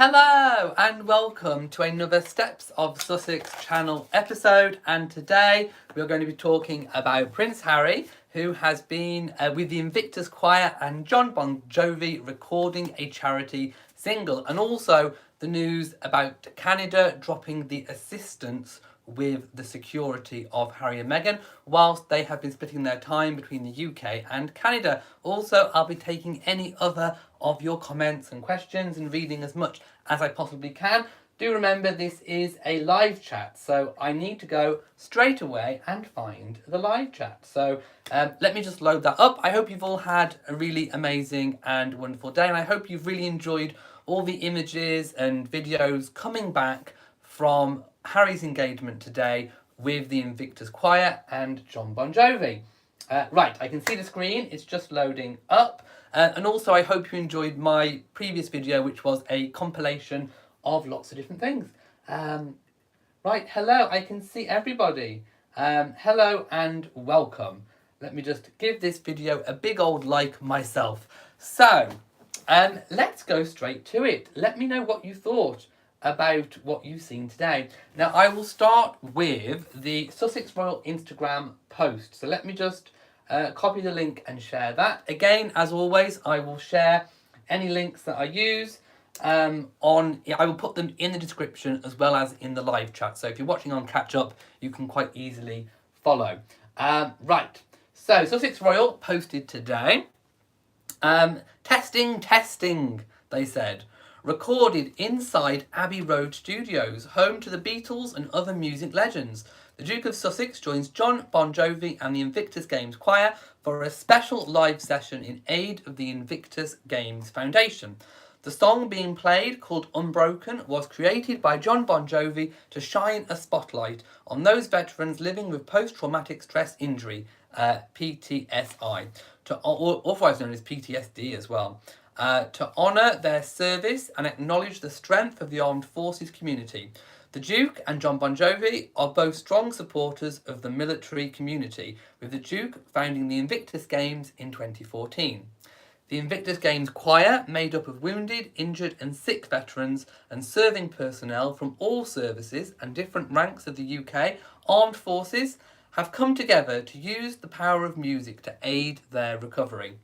Hello and welcome to another Steps of Sussex channel episode, and today we're going to be talking about Prince Harry, who has been with the Invictus Choir and Jon Bon Jovi recording a charity single, and also the news about Canada dropping the assistance with the security of Harry and Meghan whilst they have been splitting their time between the UK and Canada. Also, I'll be taking any other of your comments and questions and reading as much as I possibly can. Do remember this is a live chat, so I need to go straight away and find the live chat. So let me just load that up. I hope you've all had a really amazing and wonderful day, and I hope you've really enjoyed all the images and videos coming back from Harry's engagement today with the Invictus Choir and Jon Bon Jovi. Right, I can see the screen, it's just loading up. And also I hope you enjoyed my previous video, which was a compilation of lots of different things. Right, hello, I can see everybody. Hello and welcome. Let me just give this video a big old like myself. So, let's go straight to it. Let me know what you thought about what you've seen today. Now, I will start with the Sussex Royal Instagram post. So let me just copy the link and share that. Again, as always, I will share any links that I use I will put them in the description as well as in the live chat. So if you're watching on catch up, you can quite easily follow. Right, so Sussex Royal posted today. Testing, they said. Recorded inside Abbey Road Studios, home to the Beatles and other music legends. The Duke of Sussex joins Jon Bon Jovi and the Invictus Games Choir for a special live session in aid of the Invictus Games Foundation. The song being played, called Unbroken, was created by Jon Bon Jovi to shine a spotlight on those veterans living with post-traumatic stress injury, PTSI, otherwise known as PTSD as well. To honour their service and acknowledge the strength of the armed forces community. The Duke and Jon Bon Jovi are both strong supporters of the military community, with the Duke founding the Invictus Games in 2014. The Invictus Games Choir, made up of wounded, injured and sick veterans and serving personnel from all services and different ranks of the UK armed forces, have come together to use the power of music to aid their recovery.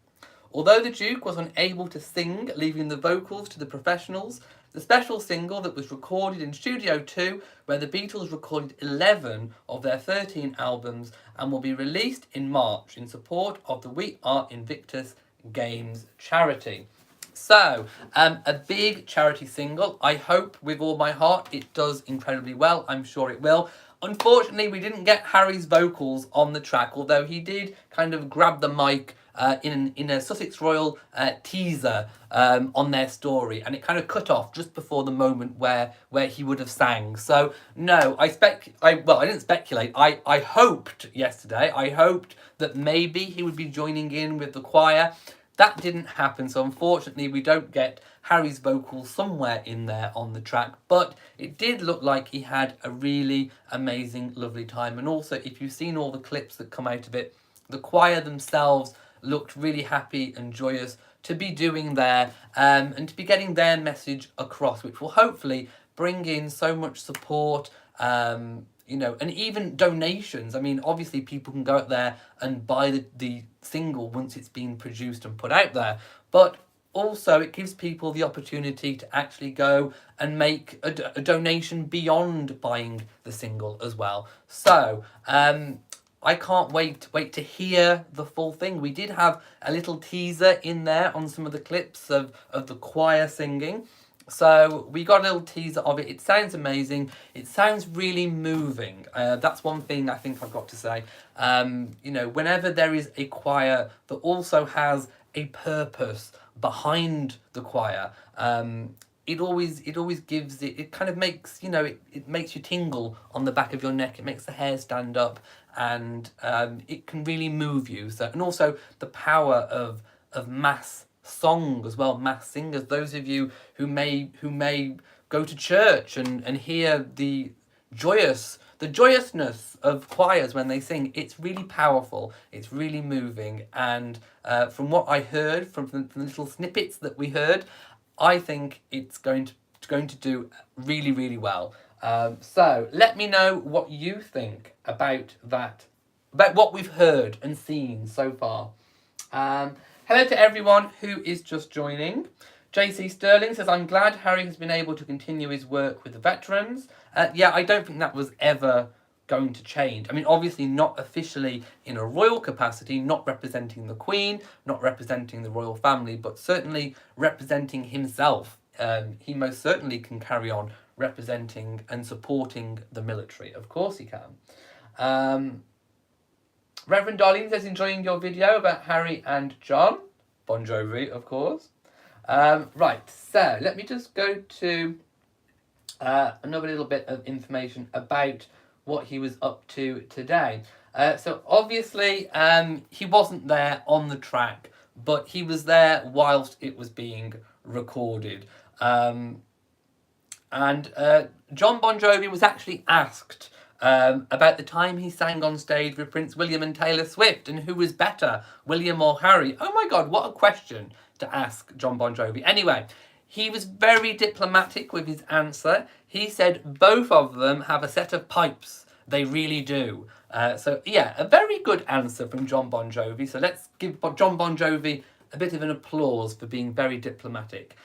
Although the Duke was unable to sing, leaving the vocals to the professionals, the special single that was recorded in Studio 2, where the Beatles recorded 11 of their 13 albums, and will be released in March in support of the We Are Invictus Games charity. So, a big charity single. I hope with all my heart it does incredibly well. I'm sure it will. Unfortunately, we didn't get Harry's vocals on the track, although he did kind of grab the mic in a Sussex Royal teaser on their story, and it kind of cut off just before the moment where he would have sang. So no, I didn't speculate. I hoped yesterday. I hoped that maybe he would be joining in with the choir. That didn't happen, so unfortunately we don't get Harry's vocals somewhere in there on the track, but it did look like he had a really amazing, lovely time. And also, if you've seen all the clips that come out of it, the choir themselves looked really happy and joyous to be doing there and to be getting their message across, which will hopefully bring in so much support, and even donations. I mean, obviously people can go out there and buy the single once it's been produced and put out there, but also it gives people the opportunity to actually go and make a donation beyond buying the single as well. So I can't wait to hear the full thing. We did have a little teaser in there on some of the clips of the choir singing. So we got a little teaser of it. It sounds amazing. It sounds really moving. That's one thing I think I've got to say. Whenever there is a choir that also has a purpose behind the choir, it always gives it kind of makes, it makes you tingle on the back of your neck. It makes the hair stand up, and it can really move you. So, and also the power of mass song as well, mass singers. Those of you who may go to church and hear the joyousness of choirs when they sing, it's really powerful, it's really moving, and from what I heard from the little snippets that we heard, I think it's going going to do really, really well. So let me know what you think about that, about what we've heard and seen so far. Hello to everyone who is just joining. JC Sterling says, I'm glad Harry has been able to continue his work with the veterans. Yeah, I don't think that was ever going to change. I mean, obviously not officially in a royal capacity, not representing the Queen, not representing the royal family, but certainly representing himself. He most certainly can carry on representing and supporting the military. Of course he can. Reverend Darlene says, enjoying your video about Harry and John. Bon Jovi, of course. Right, so let me just go to another little bit of information about what he was up to today. So obviously he wasn't there on the track, but he was there whilst it was being recorded. And John Bon Jovi was actually asked about the time he sang on stage with Prince William and Taylor Swift, and who was better, William or Harry? Oh my God, what a question to ask John Bon Jovi. Anyway, he was very diplomatic with his answer. He said both of them have a set of pipes. They really do. So yeah, a very good answer from John Bon Jovi. So let's give John Bon Jovi a bit of an applause for being very diplomatic.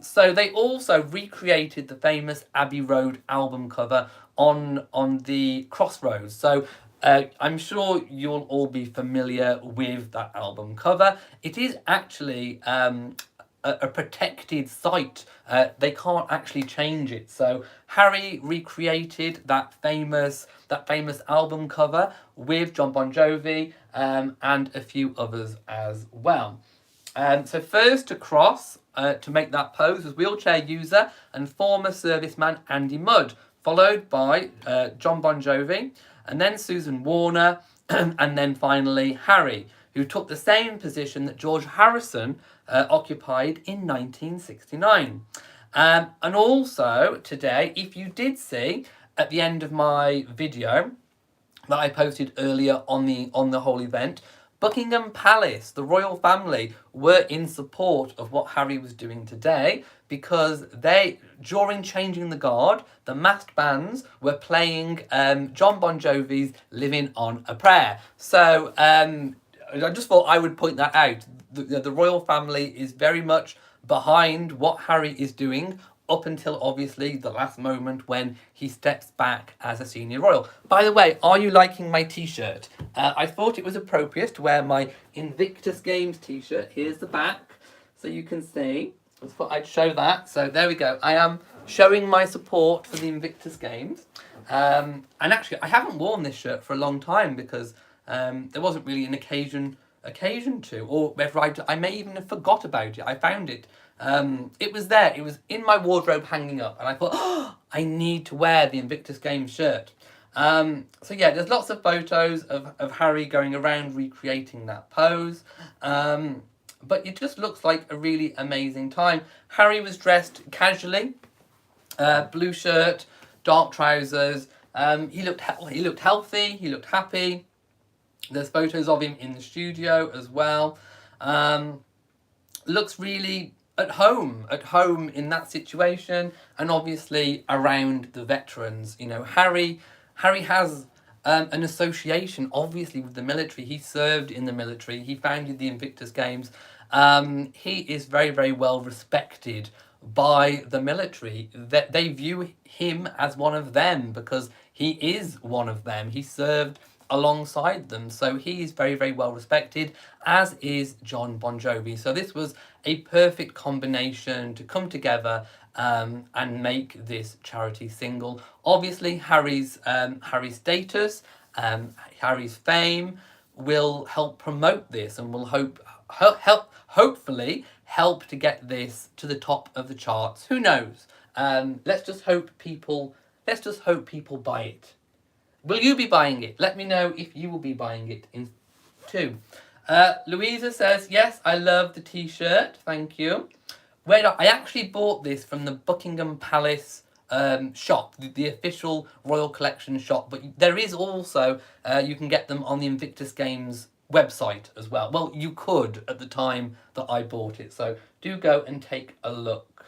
So they also recreated the famous Abbey Road album cover on the Crossroads. So I'm sure you'll all be familiar with that album cover. It is actually a protected site. They can't actually change it. So Harry recreated that famous album cover with John Bon Jovi and a few others as well. So first across to make that pose was wheelchair user and former serviceman Andy Mudd, followed by John Bon Jovi, and then Susan Warner, and then finally Harry, who took the same position that George Harrison occupied in 1969. And also today, if you did see at the end of my video that I posted earlier on the whole event, Buckingham Palace, the royal family, were in support of what Harry was doing today, because during changing the guard, the masked bands were playing John Bon Jovi's Living on a Prayer. So I just thought I would point that out. The royal family is very much behind what Harry is doing, up until obviously the last moment when he steps back as a senior royal. By the way, are you liking my t-shirt? I thought it was appropriate to wear my Invictus Games t-shirt. Here's the back, so you can see. I thought I'd show that. So there we go. I am showing my support for the Invictus Games. And actually, I haven't worn this shirt for a long time because there wasn't really an occasion to, or whether I may even have forgot about it. I found it. It was there. It was in my wardrobe hanging up, and I thought, oh, I need to wear the Invictus Games shirt. So yeah, there's lots of photos of Harry going around recreating that pose. But it just looks like a really amazing time. Harry was dressed casually, blue shirt, dark trousers. He looked healthy. He looked happy. There's photos of him in the studio as well. Looks really at home in that situation, and obviously around the veterans. You know, Harry has an association, obviously, with the military. He served in the military. He founded the Invictus Games. He is very, very well respected by the military. That they view him as one of them because he is one of them. He served alongside them, so he is very, very well respected, as is John Bon Jovi. So this was a perfect combination to come together and make this charity single. Obviously, Harry's status, Harry's fame will help promote this, and will hopefully help to get this to the top of the charts. Who knows? Let's just hope people buy it. Will you be buying it? Let me know if you will be buying it too. Louisa says, yes, I love the t-shirt. Thank you. I actually bought this from the Buckingham Palace shop, the official Royal Collection shop. But there is also, you can get them on the Invictus Games website as well. Well, you could at the time that I bought it. So do go and take a look.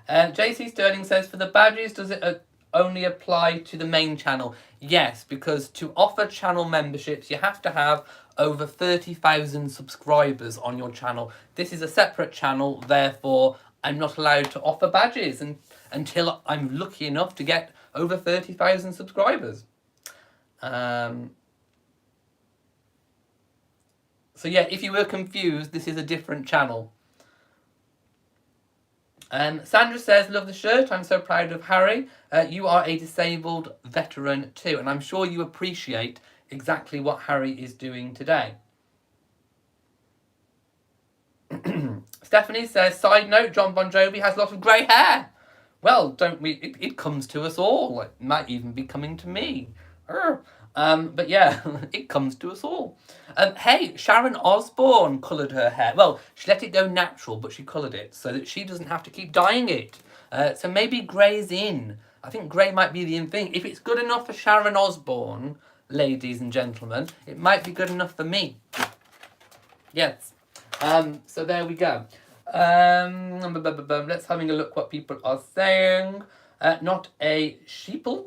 JC Sterling says, for the badges, does it only apply to the main channel? Yes, because to offer channel memberships, you have to have over 30,000 subscribers on your channel. This is a separate channel, therefore I'm not allowed to offer badges until I'm lucky enough to get over 30,000 subscribers. So yeah, if you were confused, this is a different channel. Sandra says, love the shirt, I'm so proud of Harry. You are a disabled veteran too, and I'm sure you appreciate exactly what Harry is doing today. Stephanie says, side note, John Bon Jovi has a lot of grey hair. Well, don't we? It comes to us all. It might even be coming to me. But yeah, it comes to us all. Hey, Sharon Osbourne coloured her hair. Well, she let it go natural, but she coloured it so that she doesn't have to keep dyeing it. So maybe grey's in. I think grey might be the in thing. If it's good enough for Sharon Osbourne, ladies and gentlemen, it might be good enough for me. Yes. So there we go. Let's having a look what people are saying. Not a sheeple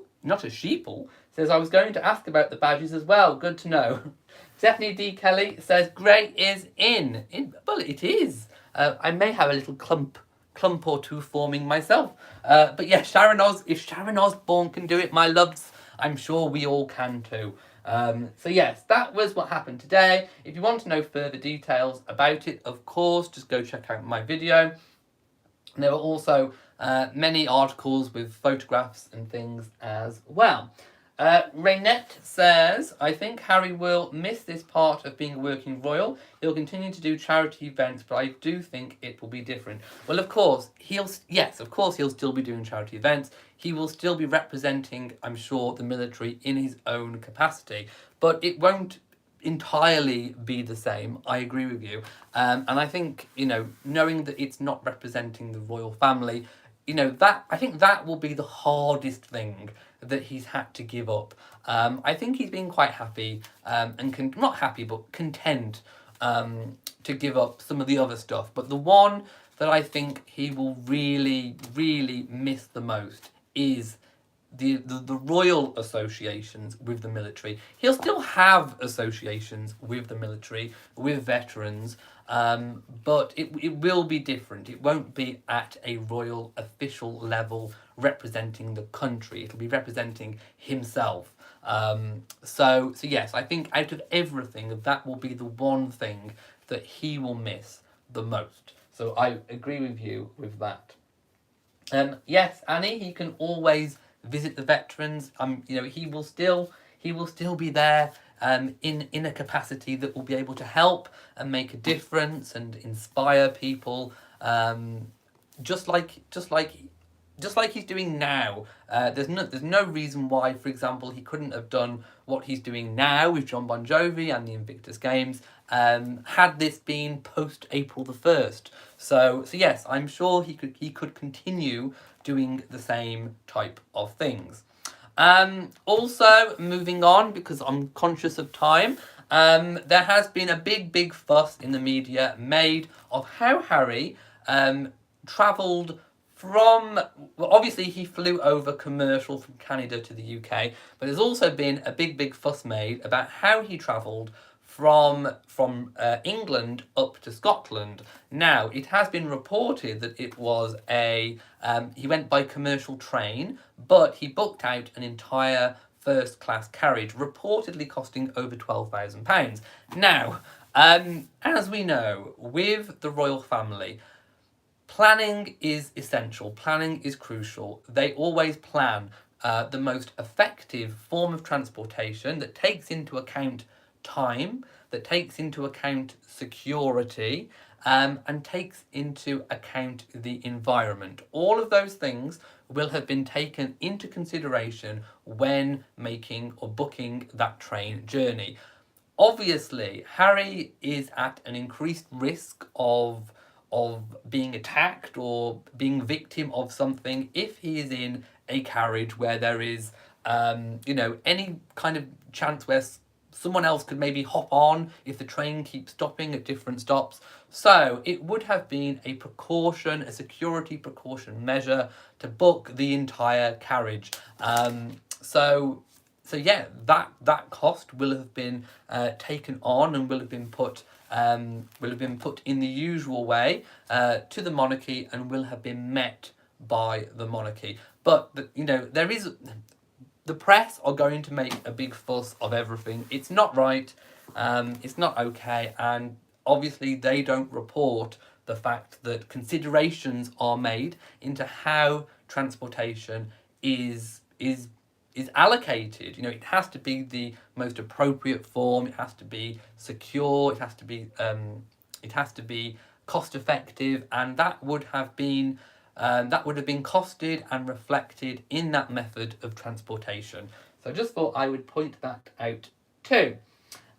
says, I was going to ask about the badges as well. Good to know. Stephanie D. Kelly says, grey is in. Well, it is. I may have a little clump or two forming myself. But yeah, if Sharon Osbourne can do it, my loves, I'm sure we all can too. So yes, that was what happened today. If you want to know further details about it, of course, just go check out my video. And there were also many articles with photographs and things as well. Raynette says, I think Harry will miss this part of being a working royal. He'll continue to do charity events, but I do think it will be different. Well, of course, he'll still be doing charity events. He will still be representing, I'm sure, the military in his own capacity. But it won't entirely be the same. I agree with you. And I think, knowing that it's not representing the royal family, I think that will be the hardest thing that he's had to give up. I think he's been quite happy and not happy but content to give up some of the other stuff. But the one that I think he will really, really miss the most is the royal associations with the military. He'll still have associations with the military, with veterans, but it will be different. It won't be at a royal official level representing the country. It'll be representing himself. So yes, I think out of everything, that will be the one thing that he will miss the most. So I agree with you with that. Yes, Annie, he can always visit the veterans. He will still be there in a capacity that will be able to help and make a difference and inspire people, just like he's doing now. There's no reason why, for example, he couldn't have done what he's doing now with John Bon Jovi and the Invictus Games had this been post April the 1st. So yes, I'm sure he could continue doing the same type of things. Also, moving on, because I'm conscious of time, there has been a big fuss in the media made of how Harry travelled from, well, obviously he flew over commercial from Canada to the UK, but there's also been a big fuss made about how he travelled from England up to Scotland. Now, it has been reported that it was he went by commercial train, but he booked out an entire first class carriage, reportedly costing over £12,000. Now, as we know, with the royal family, planning is essential. Planning is crucial. They always plan the most effective form of transportation that takes into account time, that takes into account security, and takes into account the environment. All of those things will have been taken into consideration when making or booking that train journey. Obviously, Harry is at an increased risk of being attacked or being victim of something if he is in a carriage where there is any kind of chance where someone else could maybe hop on if the train keeps stopping at different stops. So it would have been a precaution, a security precaution measure to book the entire carriage. So yeah, that cost will have been taken on and will have been put in the usual way to the monarchy and will have been met by the monarchy. But there is. The press are going to make a big fuss of everything. It's not right, it's not okay, and obviously they don't report the fact that considerations are made into how transportation is allocated. It has to be the most appropriate form, it has to be secure, it has to be cost effective, and that would have been costed and reflected in that method of transportation. So I just thought I would point that out too.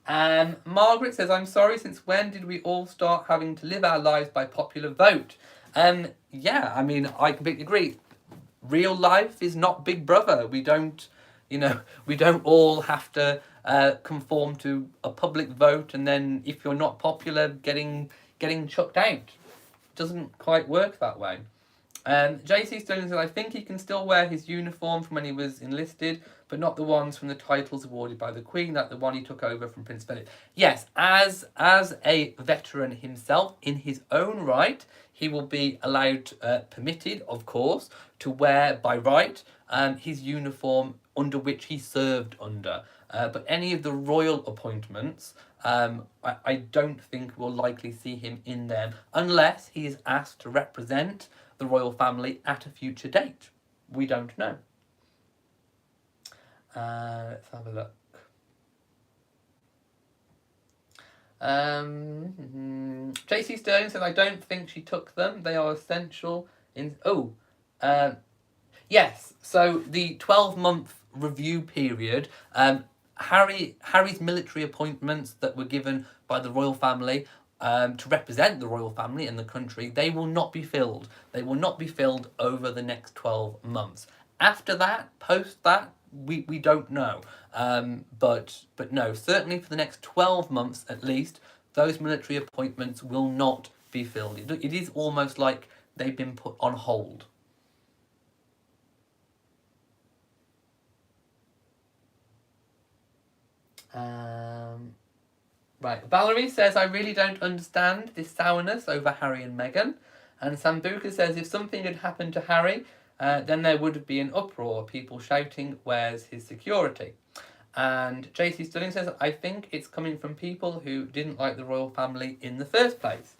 Margaret says, I'm sorry, since when did we all start having to live our lives by popular vote? Yeah, I mean, I completely agree. Real life is not Big Brother. We don't all have to conform to a public vote, and then if you're not popular, getting chucked out. It doesn't quite work that way. JC Sterling says, I think he can still wear his uniform from when he was enlisted, but not the ones from the titles awarded by the Queen, like the one he took over from Prince Philip. Yes, as a veteran himself, in his own right, he will be allowed, permitted, of course, to wear by right his uniform under which he served under. But any of the royal appointments, I don't think we'll likely see him in them unless he is asked to represent the royal family at a future date. We don't know. Let's have a look. JC Sterling said, I don't think she took them. They are essential in... yes, so the 12-month review period, Harry's military appointments that were given by the royal family to represent the royal family in the country, they will not be filled. They will not be filled over the next 12 months. After that, post that, we don't know. But no, certainly for the next 12 months at least, those military appointments will not be filled. It is almost like they've been put on hold. Right, Valerie says, I really don't understand this sourness over Harry and Meghan. And Sambuca says, if something had happened to Harry, then there would be an uproar, people shouting, where's his security? And JC Sterling says, I think it's coming from people who didn't like the royal family in the first place.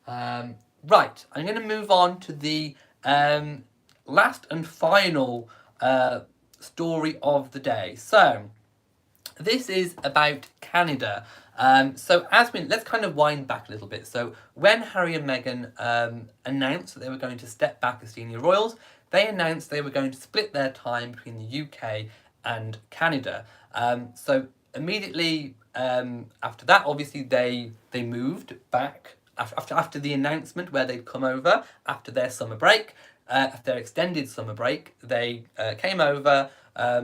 Right, I'm going to move on to the last and final story of the day. So, this is about Canada. Let's kind of wind back a little bit. So when Harry and Meghan announced that they were going to step back as senior royals, they announced they were going to split their time between the UK and Canada. So immediately after that, obviously they moved back after the announcement where they'd come over after their summer break. After their extended summer break, they came over,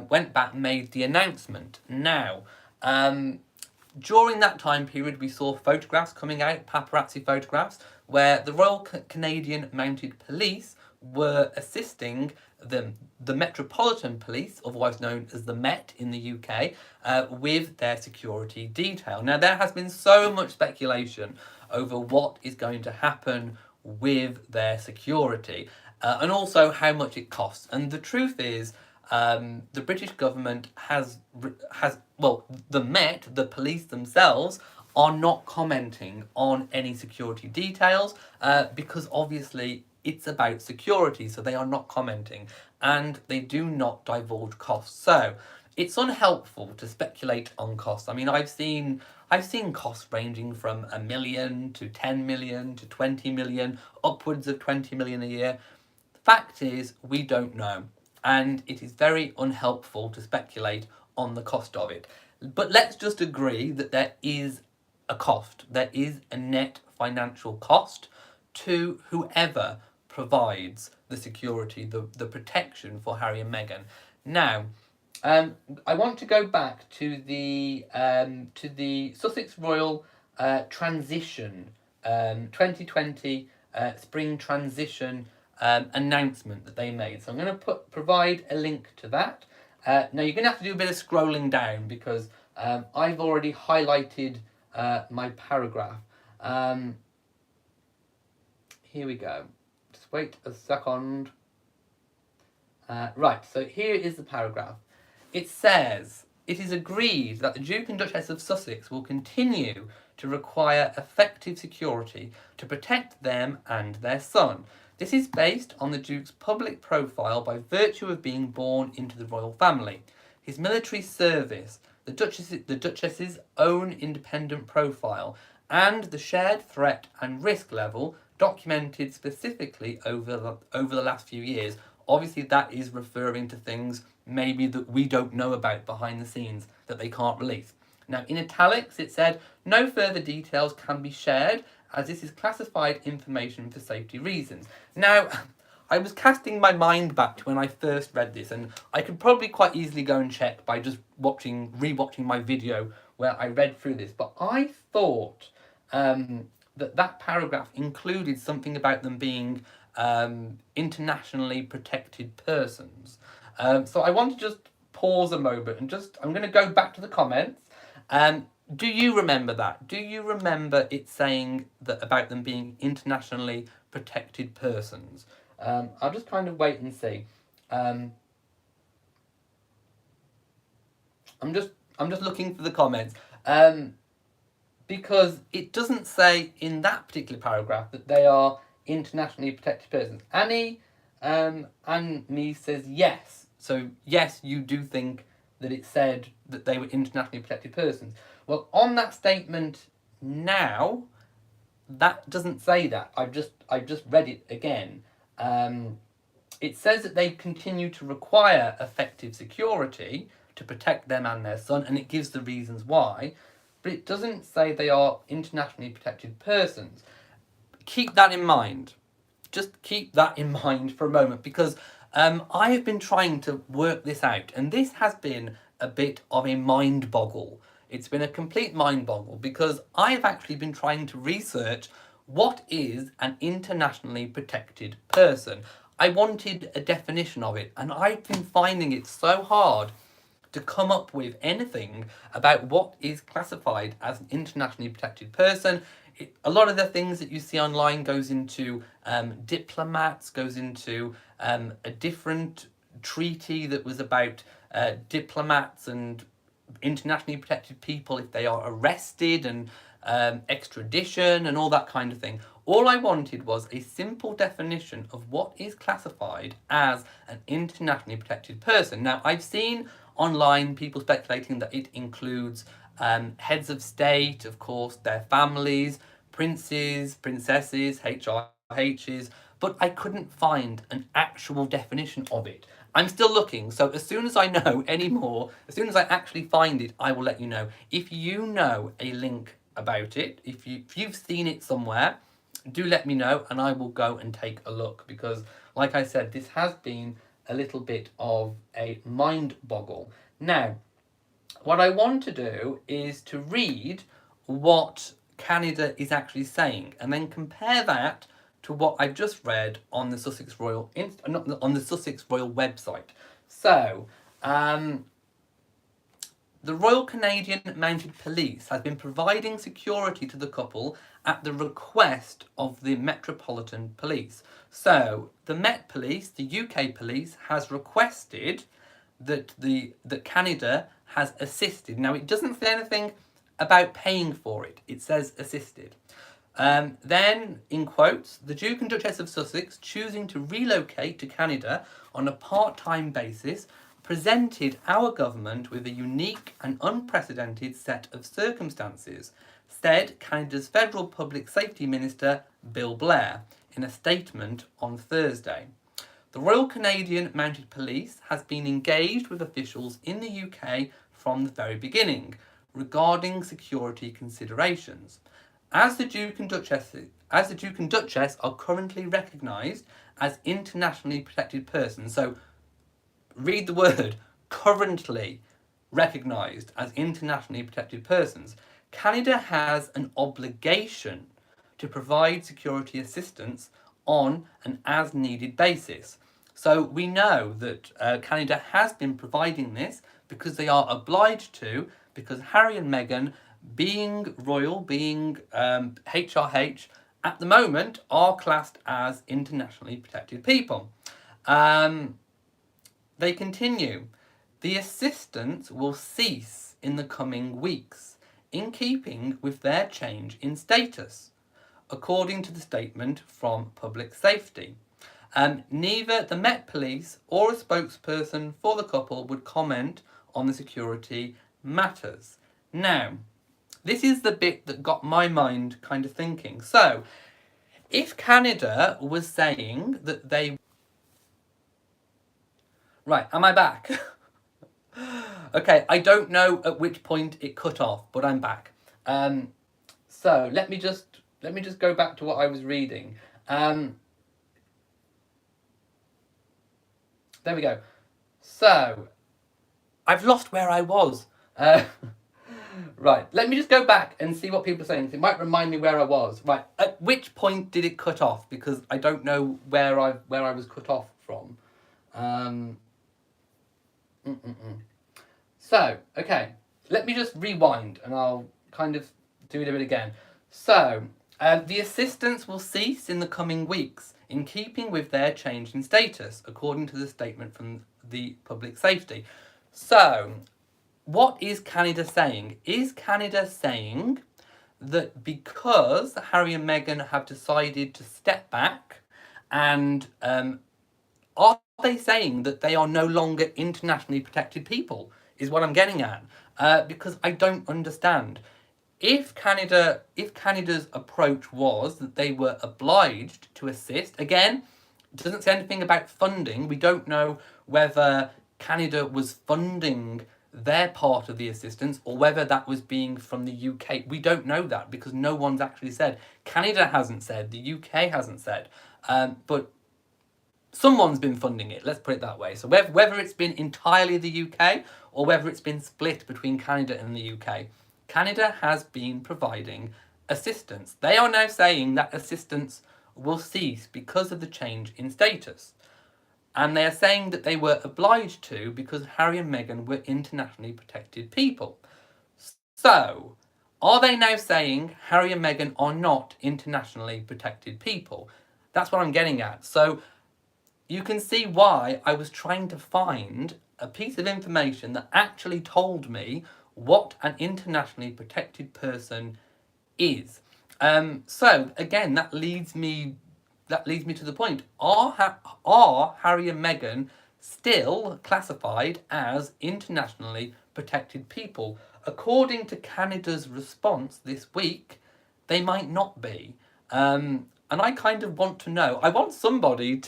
went back, made the announcement. Now, during that time period, we saw photographs coming out, paparazzi photographs, where the Royal Canadian Mounted Police were assisting the Metropolitan Police, otherwise known as the Met in the UK, with their security detail. Now, there has been so much speculation over what is going to happen with their security, and also how much it costs. And the truth is, the British government has the Met, the police themselves, are not commenting on any security details because obviously it's about security, so they are not commenting, and they do not divulge costs. So it's unhelpful to speculate on costs. I mean, I've seen costs ranging from $1 million to 10 million to 20 million, upwards of 20 million a year. Fact is, we don't know. And it is very unhelpful to speculate on the cost of it. But let's just agree that there is a cost. There is a net financial cost to whoever provides the security, the protection for Harry and Meghan. Now, I want to go back to the Sussex Royal transition 2020 spring transition announcement that they made. So I'm going to provide a link to that. Now you're going to have to do a bit of scrolling down because I've already highlighted my paragraph. Here we go. Just wait a second. Right, so here is the paragraph. It says, "It is agreed that the Duke and Duchess of Sussex will continue to require effective security to protect them and their son. This is based on the Duke's public profile by virtue of being born into the royal family, his military service, the Duchess's own independent profile, and the shared threat and risk level documented specifically over the last few years." Obviously, that is referring to things maybe that we don't know about behind the scenes that they can't release. Now, in italics, it said, "No further details can be shared as this is classified information for safety reasons." Now, I was casting my mind back to when I first read this, and I could probably quite easily go and check by just rewatching my video where I read through this, but I thought that paragraph included something about them being internationally protected persons. So I want to just pause a moment and I'm going to go back to the comments. Do you remember that? Do you remember it saying that about them being internationally protected persons? I'll just kind of wait and see. I'm just looking for the comments. Because it doesn't say in that particular paragraph that they are internationally protected persons. Annie me says yes. So yes, you do think that it said that they were internationally protected persons. Well, on that statement now, that doesn't say that. I've just read it again. It says that they continue to require effective security to protect them and their son, and it gives the reasons why, but it doesn't say they are internationally protected persons. Keep that in mind. Just keep that in mind for a moment, because I have been trying to work this out, and this has been a bit of a mind boggle. It's been a complete mind boggle because I have actually been trying to research what is an internationally protected person. I wanted a definition of it, and I've been finding it so hard to come up with anything about what is classified as an internationally protected person. A lot of the things that you see online goes into diplomats, goes into a different treaty that was about diplomats and internationally protected people if they are arrested, and extradition and all that kind of thing. All I wanted was a simple definition of what is classified as an internationally protected person. Now, I've seen online people speculating that it includes heads of state, of course, their families, princes, princesses, HRHs, but I couldn't find an actual definition of it. I'm still looking, so as soon as I know any more, as soon as I actually find it, I will let you know. If you know a link about it, if you've seen it somewhere, do let me know and I will go and take a look, because like I said, this has been a little bit of a mind boggle. Now, what I want to do is to read what Canada is actually saying and then compare that to what I've just read on the Sussex Royal on the Sussex Royal website. So, the Royal Canadian Mounted Police has been providing security to the couple at the request of the Metropolitan Police. So, the Met Police, the UK Police, has requested that Canada has assisted. Now, it doesn't say anything about paying for it. It says assisted. Then, in quotes, the Duke and Duchess of Sussex, choosing to relocate to Canada on a part-time basis, presented our government with a unique and unprecedented set of circumstances, said Canada's Federal Public Safety Minister, Bill Blair, in a statement on Thursday. The Royal Canadian Mounted Police has been engaged with officials in the UK from the very beginning regarding security considerations. As the Duke and Duchess are currently recognised as internationally protected persons, so read the word currently recognised as internationally protected persons, Canada has an obligation to provide security assistance on an as-needed basis. So we know that Canada has been providing this because they are obliged to, because Harry and Meghan, being royal, being HRH, at the moment are classed as internationally protected people. They continue. The assistance will cease in the coming weeks, in keeping with their change in status, according to the statement from Public Safety. Neither the Met Police or a spokesperson for the couple would comment on the security matters. Now, this is the bit that got my mind kind of thinking. So, if Canada was saying that they... Right, am I back? Okay, I don't know at which point it cut off, but I'm back. So let me just go back to what I was reading. There we go. So I've lost where I was. Right, let me just go back and see what people are saying. It might remind me where I was. Right, at which point did it cut off? Because I don't know where I was cut off from. So, okay, let me just rewind and I'll kind of do it a bit again. So, the assistance will cease in the coming weeks, in keeping with their change in status, according to the statement from the Public Safety. So, what is Canada saying? Is Canada saying that because Harry and Meghan have decided to step back, and are they saying that they are no longer internationally protected people, is what I'm getting at, because I don't understand. If Canada's approach was that they were obliged to assist, again, it doesn't say anything about funding. We don't know whether Canada was funding their part of the assistance or whether that was being from the UK. We don't know that because no one's actually said. Canada hasn't said, the UK hasn't said, but someone's been funding it, let's put it that way. So whether it's been entirely the UK or whether it's been split between Canada and the UK, Canada has been providing assistance. They are now saying that assistance will cease because of the change in status. And they are saying that they were obliged to because Harry and Meghan were internationally protected people. So, are they now saying Harry and Meghan are not internationally protected people? That's what I'm getting at. So, you can see why I was trying to find a piece of information that actually told me what an internationally protected person is. So again, that leads me to the point. Are Harry and Meghan still classified as internationally protected people? According to Canada's response this week, they might not be. And I kind of want to know. I want somebody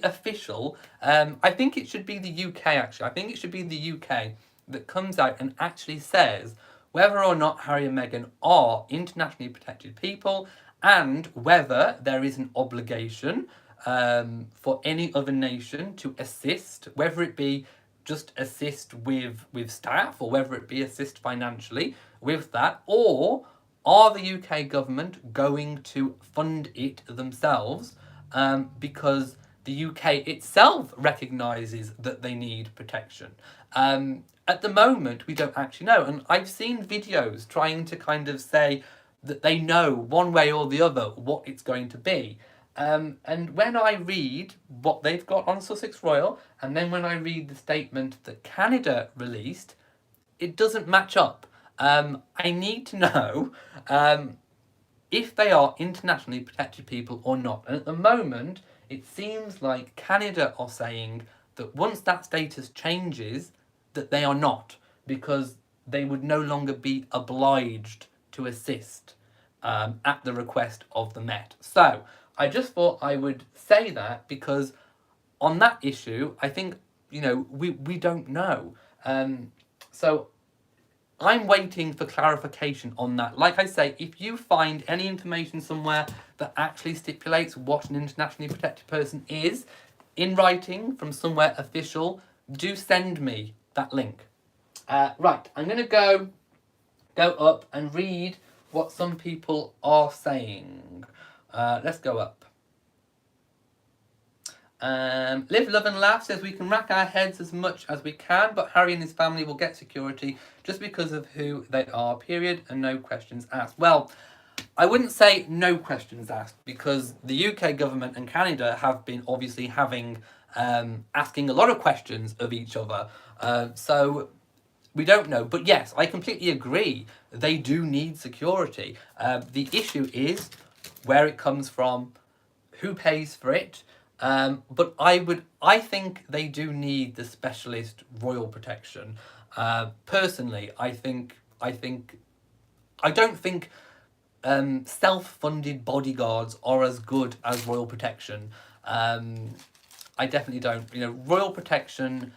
official. I think it should be the UK, actually. I think it should be the UK that comes out and actually says whether or not Harry and Meghan are internationally protected people and whether there is an obligation for any other nation to assist, whether it be just assist with staff or whether it be assist financially with that, or are the UK government going to fund it themselves because the UK itself recognises that they need protection? At the moment, we don't actually know. And I've seen videos trying to kind of say that they know one way or the other what it's going to be. And when I read what they've got on Sussex Royal, and then when I read the statement that Canada released, it doesn't match up. I need to know if they are internationally protected people or not. And at the moment, it seems like Canada are saying that once that status changes, that they are not, because they would no longer be obliged to assist at the request of the Met. So I just thought I would say that because on that issue, I think, we don't know. So I'm waiting for clarification on that. Like I say, if you find any information somewhere that actually stipulates what an internationally protected person is in writing from somewhere official, do send me that link. Right, I'm going to go up and read what some people are saying. Let's go up. Live, Love and Laugh says we can rack our heads as much as we can, but Harry and his family will get security just because of who they are, period, and no questions asked. Well, I wouldn't say no questions asked, because the UK government and Canada have been obviously asking a lot of questions of each other. So we don't know. But yes, I completely agree. They do need security. The issue is where it comes from, who pays for it. But I think they do need the specialist royal protection. Personally, I don't think self-funded bodyguards are as good as royal protection. I definitely don't. Royal protection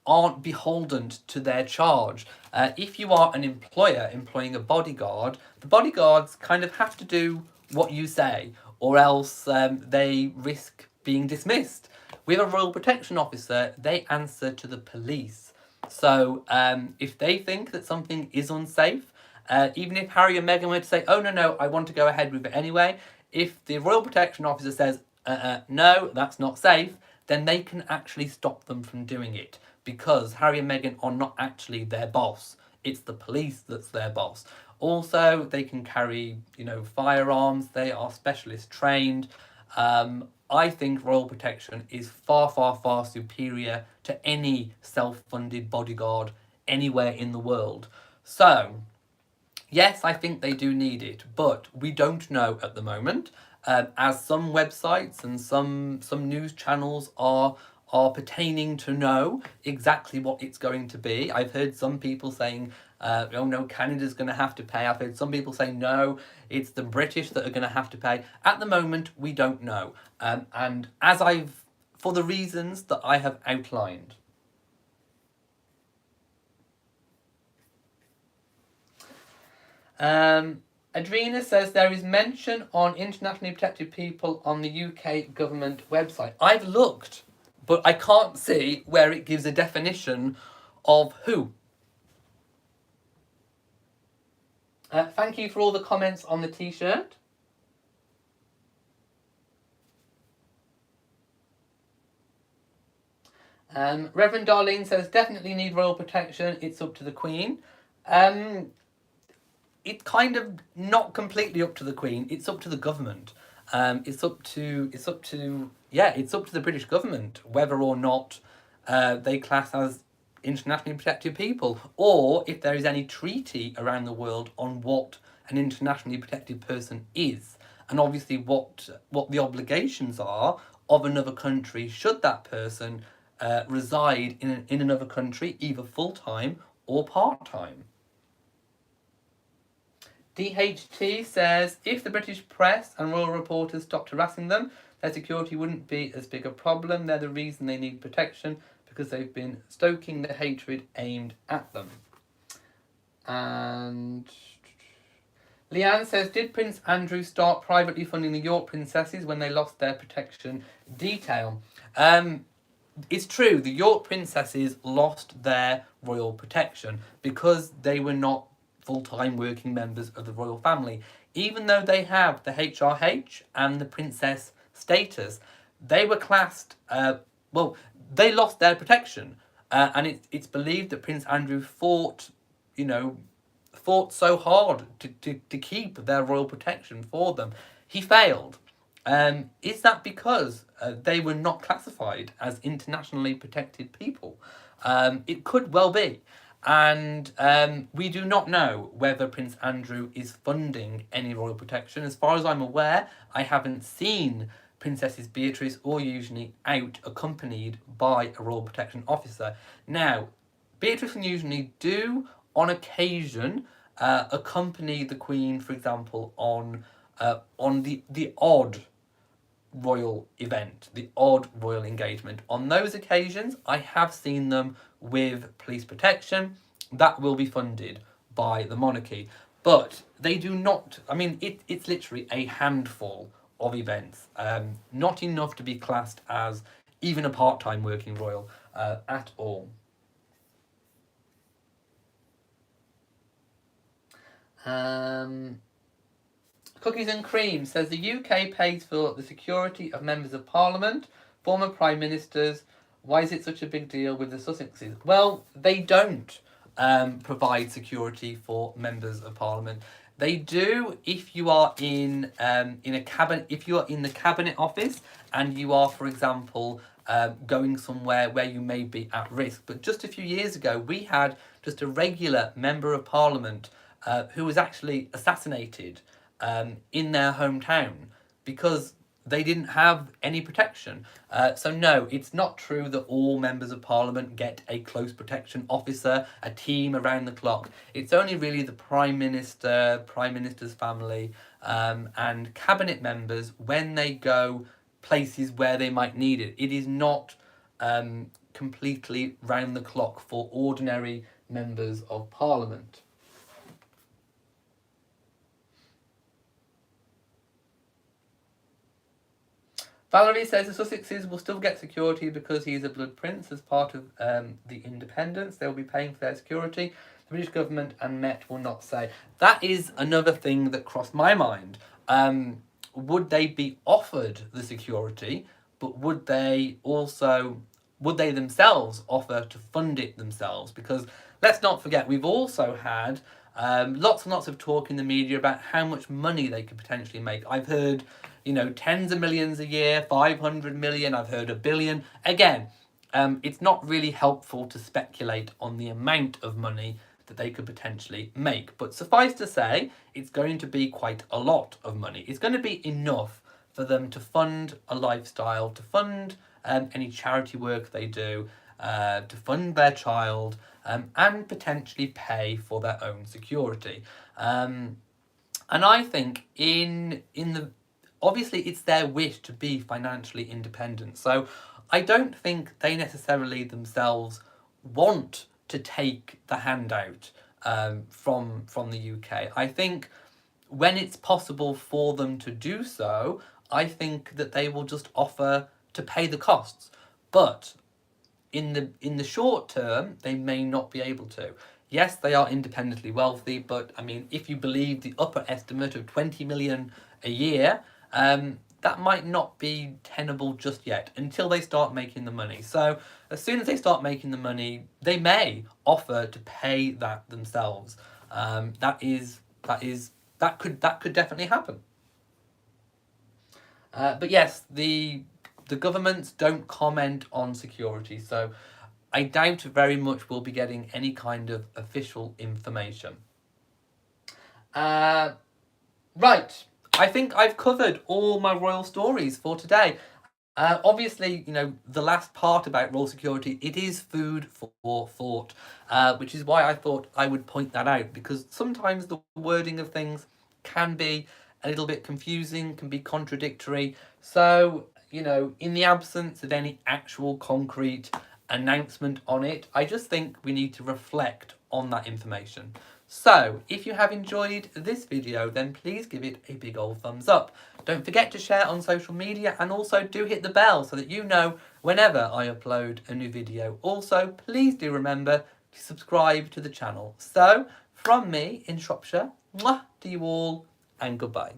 aren't beholden to their charge. If you are an employer employing a bodyguard, the bodyguards kind of have to do what you say, or else they risk being dismissed. With a royal protection officer, they answer to the police. So if they think that something is unsafe, even if Harry and Meghan were to say, oh, no, I want to go ahead with it anyway, if the royal protection officer says, no, that's not safe, then they can actually stop them from doing it, because Harry and Meghan are not actually their boss. It's the police that's their boss. Also, they can carry, firearms. They are specialist trained. I think royal protection is far, far, far superior to any self-funded bodyguard anywhere in the world. So, yes, I think they do need it, but we don't know at the moment, as some websites and some news channels are pertaining to know exactly what it's going to be. I've heard some people saying, oh no, Canada's going to have to pay. I've heard some people say, no, it's the British that are going to have to pay. At the moment, we don't know. And for the reasons that I have outlined. Adrena says there is mention on internationally protected people on the UK government website. I've looked, but I can't see where it gives a definition of who. Thank you for all the comments on the t-shirt. Reverend Darlene says definitely need royal protection. It's up to the Queen. It's kind of not completely up to the Queen. It's up to the government. It's up to the British government whether or not they class as internationally protected people, or if there is any treaty around the world on what an internationally protected person is, and obviously what the obligations are of another country should that person reside in another country, either full-time or part-time. DHT says, if the British press and royal reporters stopped harassing them, their security wouldn't be as big a problem. They're the reason they need protection, because they've been stoking the hatred aimed at them. And Leanne says, did Prince Andrew start privately funding the York princesses when they lost their protection detail? It's true, the York princesses lost their royal protection because they were not full-time working members of the royal family. Even though they have the HRH and the princess status, they were classed, they lost their protection. And it's believed that Prince Andrew fought so hard to keep their royal protection for them. He failed. Is that because they were not classified as internationally protected people? It could well be. And we do not know whether Prince Andrew is funding any royal protection. As far as I'm aware, I haven't seen Princesses Beatrice or Eugenie out accompanied by a royal protection officer. Now, Beatrice and Eugenie do, on occasion, accompany the Queen, for example, on the odd royal event, the odd royal engagement. On those occasions, I have seen them with police protection. That will be funded by the monarchy. But they do not, it's literally a handful of events. Not enough to be classed as even a part-time working royal. at all. Cookies and Cream says the UK pays for the security of members of Parliament, former Prime Ministers. Why is it such a big deal with the Sussexes? Well, they don't provide security for members of Parliament. They do if you are in a cabinet. If you are in the cabinet office and you are, for example, going somewhere where you may be at risk. But just a few years ago, we had just a regular member of Parliament who was actually assassinated in their hometown because they didn't have any protection. So no, it's not true that all members of Parliament get a close protection officer, a team around the clock. It's only really the Prime Minister, Prime Minister's family, and cabinet members when they go places where they might need it. It is not completely round the clock for ordinary members of Parliament. Valerie says the Sussexes will still get security because he's a blood prince as part of the independence. They will be paying for their security. The British government and Met will not say. That is another thing that crossed my mind. Would they be offered the security, but would they themselves offer to fund it themselves? Because let's not forget, we've also had lots and lots of talk in the media about how much money they could potentially make. I've heard, tens of millions a year, 500 million, I've heard 1 billion. Again, it's not really helpful to speculate on the amount of money that they could potentially make. But suffice to say, it's going to be quite a lot of money. It's going to be enough for them to fund a lifestyle, to fund any charity work they do, to fund their child, and potentially pay for their own security. And I think obviously it's their wish to be financially independent. So I don't think they necessarily themselves want to take the handout from the UK. I think when it's possible for them to do so, I think that they will just offer to pay the costs. But in the short term, they may not be able to. Yes, they are independently wealthy, but I mean, if you believe the upper estimate of 20 million a year, that might not be tenable just yet until they start making the money. So as soon as they start making the money, they may offer to pay that themselves. That could definitely happen. But yes, the governments don't comment on security, so I doubt very much we'll be getting any kind of official information. Right, I think I've covered all my royal stories for today. Obviously, the last part about royal security, it is food for thought, which is why I thought I would point that out, because sometimes the wording of things can be a little bit confusing, can be contradictory. So, in the absence of any actual concrete announcement on it, I just think we need to reflect on that information. So, if you have enjoyed this video, then please give it a big old thumbs up. Don't forget to share on social media, and also do hit the bell so that you know whenever I upload a new video. Also, please do remember to subscribe to the channel. So, from me in Shropshire, mwah to you all, and goodbye.